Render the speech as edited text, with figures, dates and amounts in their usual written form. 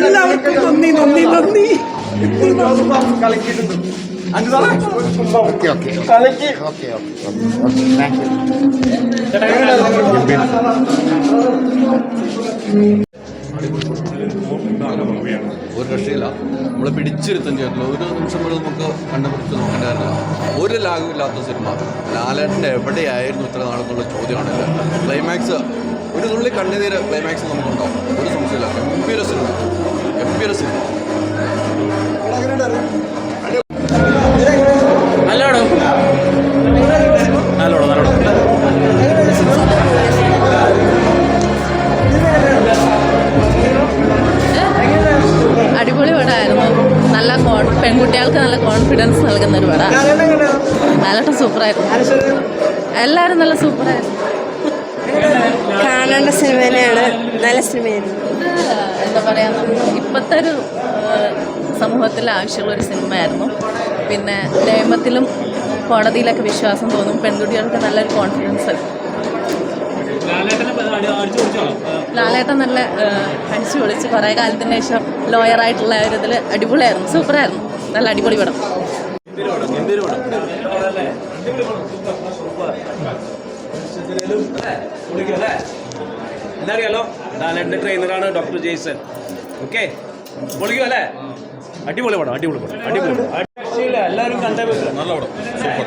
എല്ലാവർക്കും നന്ദി നന്ദി നന്ദി. ഒരു രക്ഷയില്ല, നമ്മളെ പിടിച്ചിരുത്തേണ്ടി വരില്ല. ഒരു നിമിഷം പോലും നമുക്ക് കണ്ടുപിടിച്ച് നോക്കേണ്ടതല്ല. ഒരു ലാഗുമില്ലാത്ത സിനിമ. ലാലേട്ടൻ്റെ എവിടെയായിരുന്നു ഇത്ര നാളെന്നുള്ള ചോദ്യമാണില്ല. ക്ലൈമാക്സ് ഒരു തുള്ളി കണ്ണുനീര് ക്ലൈമാക്സ് നമുക്കുണ്ടാവും, ഒരു സംശയമില്ല. ഗംഭീര സിനിമ, ഗംഭീര സിനിമ. നല്ലോണോ നല്ലോണോ നല്ലോണോ അടിപൊളി പടമായിരുന്നു. നല്ല പെൺകുട്ടികൾക്ക് നല്ല കോൺഫിഡൻസ് നൽകുന്ന ഒരു പടം. ലാലേട്ടൻ സൂപ്പറായിരുന്നു. എല്ലാവരും നല്ല സൂപ്പറായിരുന്നു. കാണേണ്ട സിനിമ തന്നെയാണ്. നല്ല സിനിമയായിരുന്നു. എന്താ പറയുക, ഇപ്പോഴത്തെ ഒരു സമൂഹത്തിൽ ആവശ്യമുള്ളൊരു സിനിമയായിരുന്നു. പിന്നെ നിയമത്തിലും കോടതിയിലൊക്കെ വിശ്വാസം തോന്നും. പെൺകുട്ടികൾക്ക് നല്ലൊരു കോൺഫിഡൻസ്. ലാലേട്ടൻ നല്ല അടിച്ചു പൊളിച്ച് കുറേ കാലത്തിന് ശേഷം ലോയറായിട്ടുള്ള ഒരു ഇതിൽ അടിപൊളിയായിരുന്നു. സൂപ്പറായിരുന്നു. നല്ല അടിപൊളി പടം. എന്താ അറിയാലോ, ലാലേട്ടൻ്റെ ട്രെയിനറാണ് ഡോക്ടർ ജെയ്സൺ. ഓക്കെ, പൊളിക്കും അല്ലേ? അടിപൊളി പടം, അടിപൊളി പടം, അടിപൊളി പടം. എല്ലാവരും കണ്ടേ. നല്ല പടം, സൂപ്പർ.